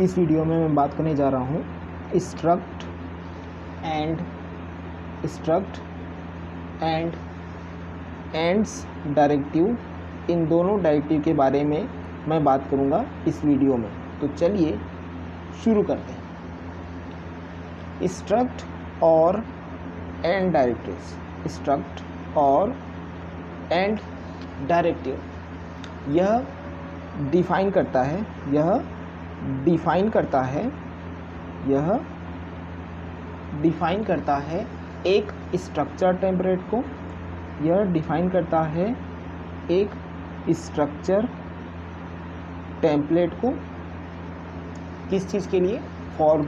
इस वीडियो में मैं बात करने जा रहा हूँ स्ट्रक्ट एंड एंड्स डायरेक्टिव। इन दोनों डायरेक्टिव के बारे में मैं बात करूँगा इस वीडियो में। तो चलिए शुरू करते हैं। स्ट्रक्ट और एंड डायरेक्टिव्स। स्ट्रक्ट और एंड डायरेक्टिव यह डिफाइन करता है एक स्ट्रक्चर टेम्पलेट को। यह डिफाइन करता है एक स्ट्रक्चर टेम्पलेट को किस चीज़ के लिए? For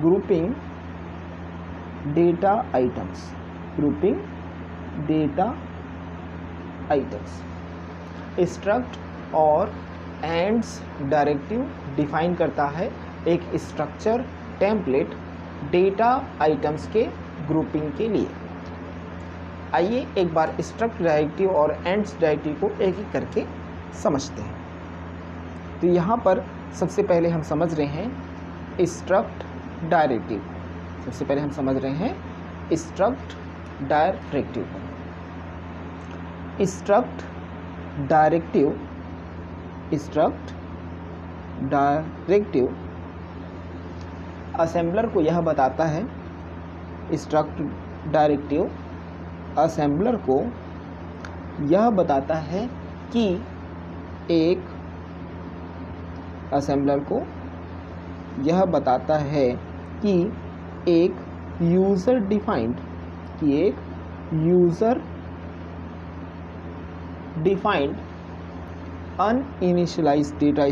grouping data items. Struct और एंड्स डायरेक्टिव डिफाइन करता है एक स्ट्रक्चर टेम्पलेट डेटा आइटम्स के ग्रुपिंग के लिए। आइए एक बार स्ट्रक्ट डायरेक्टिव और एंड्स डायरेक्टिव को एक एक करके समझते हैं। तो यहाँ पर सबसे पहले हम समझ रहे हैं struct directive. Struct directive assembler को यह बताता है। स्ट्रक्ट डायरेक्टिव असेंबलर को यह बताता है कि एक user defined uninitialized data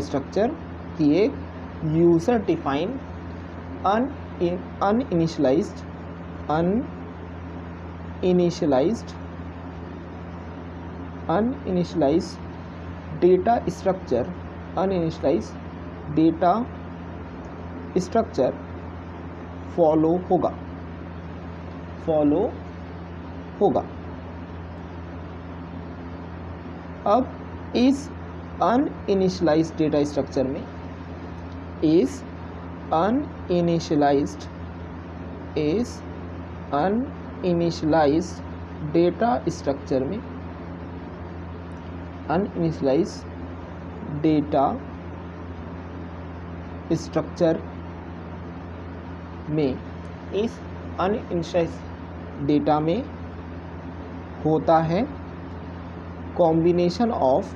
structure data structure follow होगा। अब इस अनइनिशियलाइज्ड डेटा स्ट्रक्चर में इस अनइनिशियलाइज्ड डेटा में होता है combination of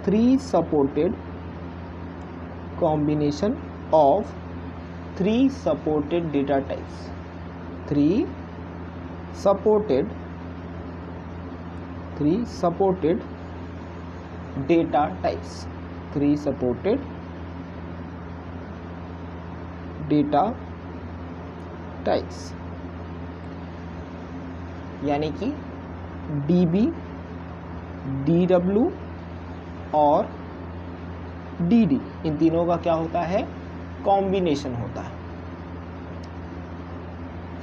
three supported data types. Three supported data types यानी कि DB, DW और DD, इन तीनों का क्या होता है? कॉम्बिनेशन होता है।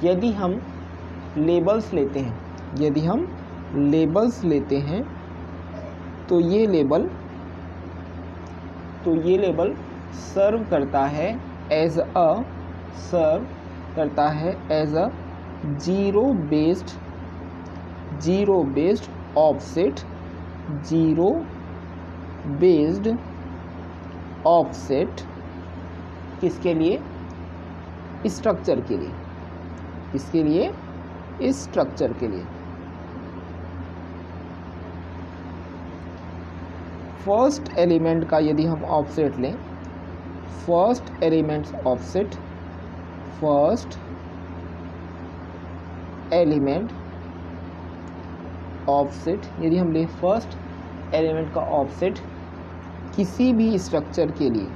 यदि हम लेबल्स लेते हैं तो ये लेबल सर्व करता है as a zero based offset किसके लिए? स्ट्रक्चर के लिए। किसके लिए? स्ट्रक्चर के लिए। फर्स्ट एलिमेंट का यदि हम ऑफसेट लें, फर्स्ट एलिमेंट ऑफसेट यदि हम लें फर्स्ट एलिमेंट का ऑफसेट किसी भी स्ट्रक्चर के लिए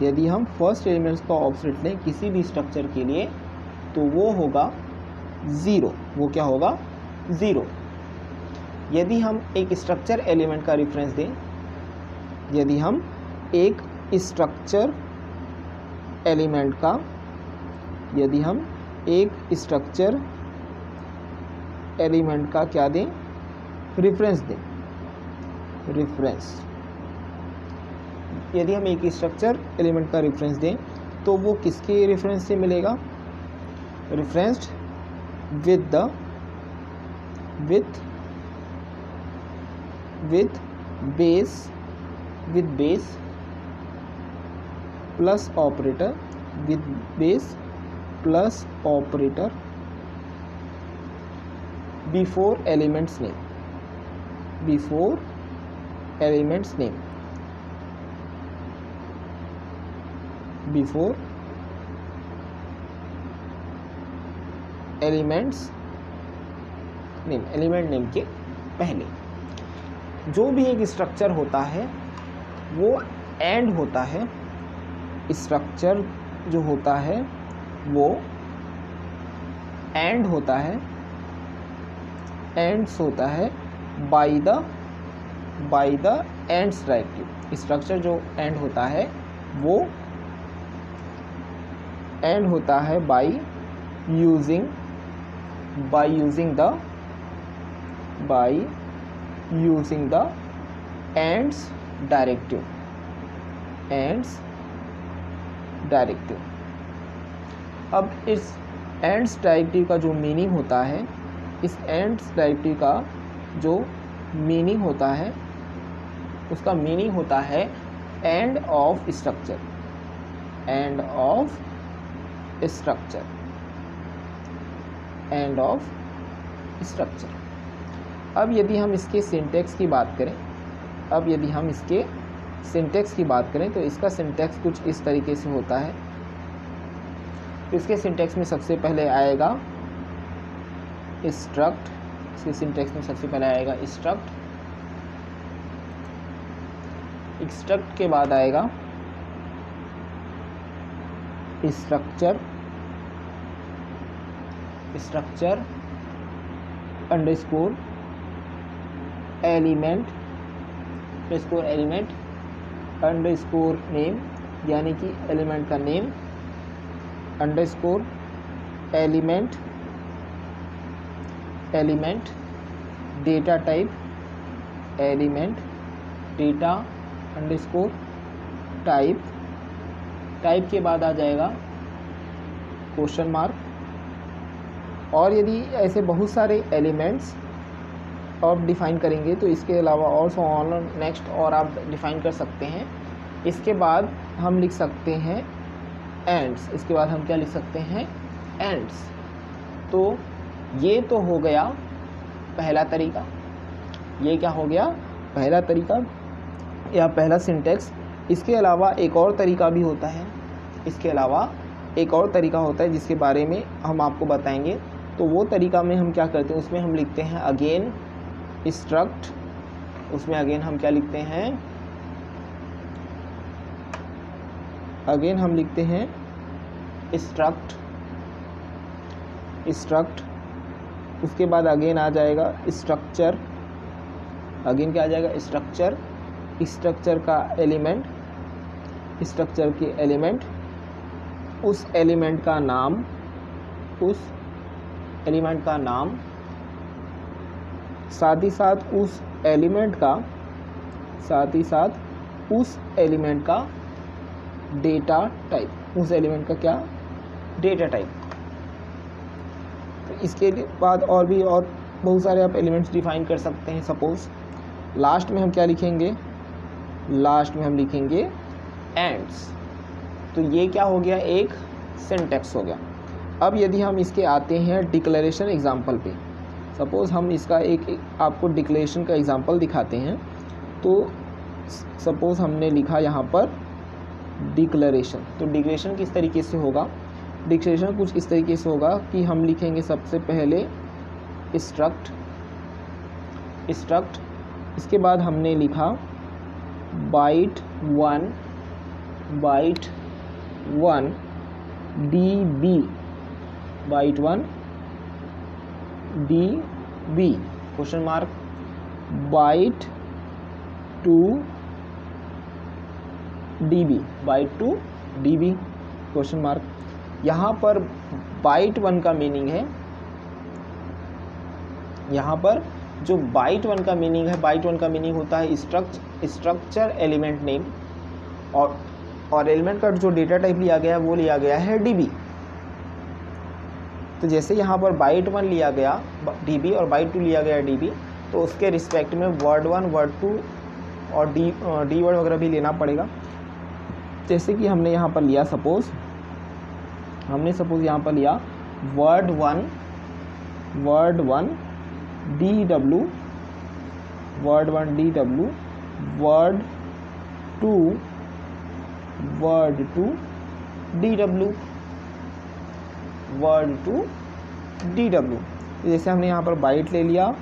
यदि हम फर्स्ट एलिमेंट्स का ऑफसेट लें किसी भी स्ट्रक्चर के लिए तो वो होगा 0। वो क्या होगा? 0। यदि हम एक स्ट्रक्चर एलिमेंट का रेफरेंस दें, यदि हम एक स्ट्रक्चर एलिमेंट का, यदि हम एक स्ट्रक्चर एलिमेंट का क्या दें, रेफरेंस दें, रेफरेंस, यदि हम एक स्ट्रक्चर एलिमेंट का रेफरेंस दें तो वो किसके रेफरेंस से मिलेगा, referenced with base plus operator, with base plus operator before elements name, before elements name, before elements name, element name के पहले। जो भी एक स्ट्रक्चर होता है वो एंड होता है, स्ट्रक्चर जो होता है वो एंड होता है, एंड्स होता है by the ends directive. Structure जो एंड होता है वो एंड होता है by using the ends directive, ends directive. अब इस एंड्स डायरेक्टिव का जो मीनिंग होता है, इस एंड्स डायरेक्टिव का जो मीनिंग होता है, उसका मीनिंग होता है end of structure, end of structure, end of structure. अब यदि हम इसके सिंटैक्स की बात करें, अब यदि हम इसके सिंटैक्स की बात करें तो इसका सिंटैक्स कुछ इस तरीके से होता है। इसके सिंटैक्स में सबसे पहले आएगा स्ट्रक्ट, इसके सिंटैक्स में सबसे पहले आएगा स्ट्रक्ट, स्ट्रक्ट के बाद आएगा structure, structure underscore element, underscore element, underscore name, यानी कि एलिमेंट का name, underscore element, element data type, element data underscore type, type के बाद आ जाएगा क्वेश्चन मार्क। और यदि ऐसे बहुत सारे एलिमेंट्स आप डिफ़ाइन करेंगे तो इसके अलावा और सो ऑन नेक्स्ट और आप डिफ़ाइन कर सकते हैं। इसके बाद हम लिख सकते हैं एंड्स, इसके बाद हम क्या लिख सकते हैं, एंड्स। तो ये तो हो गया पहला तरीका, ये क्या हो गया, पहला तरीका या पहला सिंटेक्स। इसके अलावा एक और तरीका भी होता है, इसके अलावा एक और तरीका होता है जिसके बारे में हम आपको बताएंगे। तो वो तरीका में हम क्या करते हैं, उसमें हम लिखते हैं अगेन स्ट्रक्ट, उसमें अगेन हम क्या लिखते हैं, अगेन हम लिखते हैं स्ट्रक्ट, स्ट्रक्ट। उसके बाद अगेन आ जाएगा स्ट्रक्चर, अगेन क्या आ जाएगा, स्ट्रक्चर, स्ट्रक्चर का एलिमेंट, स्ट्रक्चर के एलिमेंट, उस एलिमेंट का नाम, उस एलिमेंट का नाम, साथ ही साथ उस एलिमेंट का, साथ ही साथ उस एलिमेंट का डेटा टाइप, उस एलिमेंट का क्या, डेटा टाइप। तो इसके बाद और भी और बहुत सारे आप एलिमेंट्स डिफाइन कर सकते हैं। सपोज लास्ट में हम क्या लिखेंगे, लास्ट में हम लिखेंगे एंड्स। तो ये क्या हो गया, एक सिंटैक्स हो गया। अब यदि हम इसके आते हैं डिक्लेरेशन एग्जाम्पल पे, सपोज़ हम इसका एक आपको डिक्लेरेशन का एग्जाम्पल दिखाते हैं। तो सपोज़ हमने लिखा यहाँ पर डिक्लेरेशन, तो डिक्लेरेशन किस तरीके से होगा, डिक्लेरेशन कुछ इस तरीके से होगा कि हम लिखेंगे सबसे पहले स्ट्रक्ट, स्ट्रक्ट, इसके बाद हमने लिखा byte 1 DB, byte 1 DB question mark, byte 2 DB, byte two DB question mark. यहाँ पर बाइट 1 का मीनिंग है, यहाँ पर जो बाइट 1 का मीनिंग है, बाइट 1 का मीनिंग होता है स्ट्रक्चर एलिमेंट नेम, और एलिमेंट का जो डेटा टाइप लिया गया है वो लिया गया है DB। तो जैसे यहाँ पर बाइट 1 लिया गया DB और बाइट 2 लिया गया DB, तो उसके रिस्पेक्ट में वर्ड 1, वर्ड 2 और डी वर्ड वगैरह भी लेना पड़ेगा। जैसे कि हमने यहाँ पर लिया, सपोज़ यहाँ पर लिया word 1 DW, word 1 DW, word 2 DW, word 2 DW। जैसे हमने यहाँ पर बाइट ले लिया,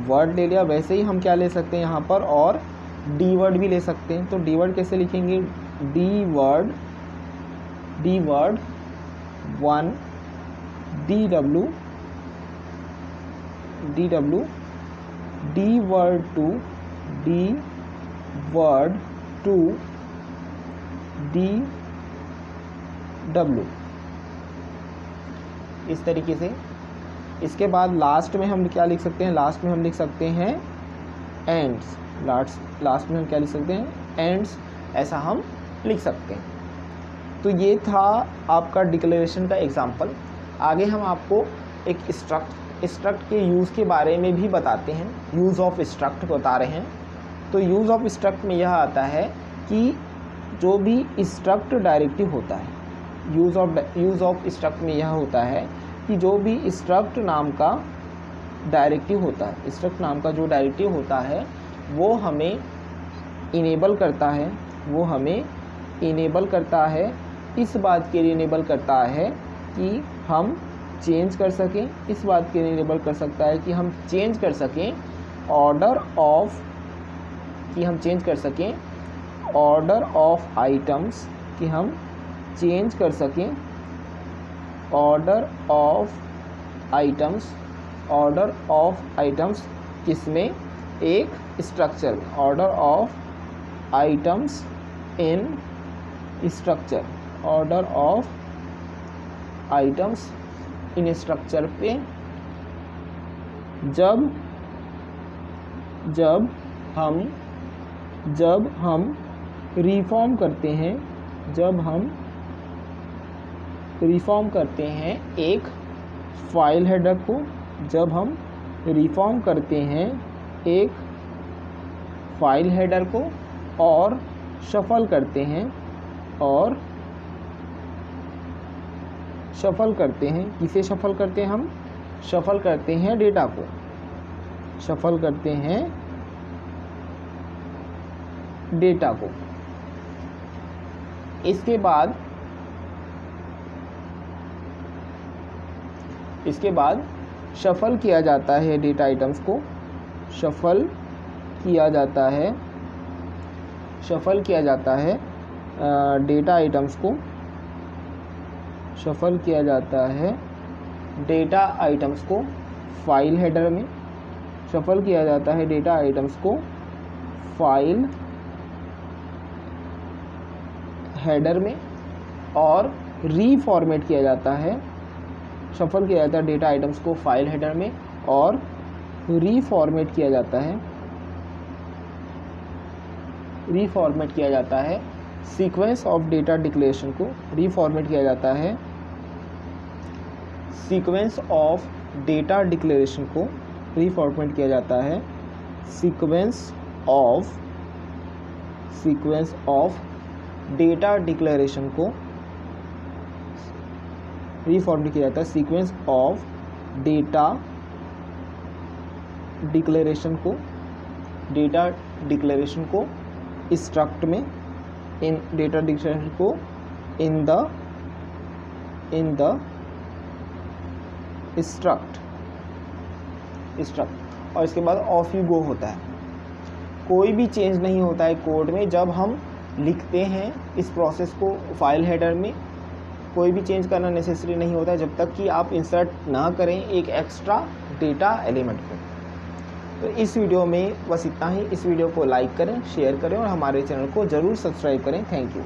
वर्ड ले लिया, वैसे ही हम क्या ले सकते हैं यहाँ पर, और डी वर्ड भी ले सकते हैं। तो डी वर्ड कैसे लिखेंगे, D word 1 DW, D word 2 DW, इस तरीके से। इसके बाद लास्ट में हम क्या लिख सकते हैं, लास्ट में हम लिख सकते हैं एंड्स, लास्ट में हम क्या लिख सकते हैं, एंड्स, ऐसा हम लिख सकते हैं। तो ये था आपका डिक्लेरेशन का एग्जाम्पल। आगे हम आपको एक स्ट्रक्ट के यूज़ के बारे में भी बताते हैं, यूज़ ऑफ स्ट्रक्ट बता रहे हैं। तो यूज़ ऑफ स्ट्रक्ट में यह आता है कि जो भी स्ट्रक्ट डायरेक्टिव होता है, यूज़ ऑफ स्ट्रक्ट में यह होता है कि जो भी स्ट्रक्ट नाम का डायरेक्टिव होता है, स्ट्रक्ट नाम का जो डायरेक्टिव होता है वो हमें इनेबल करता है, इस बात के लिए इनेबल करता है कि हम चेंज कर सकें, इस बात के लिए इनेबल कर सकता है कि हम चेंज कर सकें ऑर्डर ऑफ आइटम्स, कि हम चेंज कर सकें ऑर्डर ऑफ आइटम्स, किसमें, एक स्ट्रक्चर में, order of items in structure, order of items in structure पे जब हम रिफॉर्म करते हैं, एक फाइल हेडर को, जब हम रिफॉर्म करते हैं एक फाइल हेडर को, और शफल करते हैं, किसे शफल करते हैं, हम शफल करते हैं डेटा को, इसके बाद शफल किया जाता है डेटा आइटम्स को, शफल किया जाता है डेटा आइटम्स को, शफल किया जाता है डेटा आइटम्स को फाइल हेडर में, शफल किया जाता है डेटा आइटम्स को फाइल हेडर में, और रीफॉर्मेट किया जाता है, शफल किया जाता है डेटा आइटम्स को फाइल हेडर में और रीफॉर्मेट किया जाता है, सीक्वेंस ऑफ डेटा डिक्लेरेशन को रीफॉर्मेट किया जाता है, सीक्वेंस ऑफ डेटा डिक्लेरेशन को रीफॉर्मेट किया जाता है, सीक्वेंस ऑफ डेटा डिक्लेरेशन को रीफॉर्मेट किया जाता है, सीक्वेंस ऑफ डेटा डिक्लेरेशन को स्ट्रक्ट में, इन डेटा डिक्लेरेशन को इन द स्ट्रक्ट, और इसके बाद ऑफ यू गो होता है। कोई भी चेंज नहीं होता है कोड में जब हम लिखते हैं इस प्रोसेस को फाइल हेडर में, कोई भी चेंज करना नेसेसरी नहीं होता है जब तक कि आप इंसर्ट ना करें एक एक्स्ट्रा डेटा एलिमेंट को। तो इस वीडियो में बस इतना ही। इस वीडियो को लाइक करें, शेयर करें और हमारे चैनल को ज़रूर सब्सक्राइब करें। Thank you.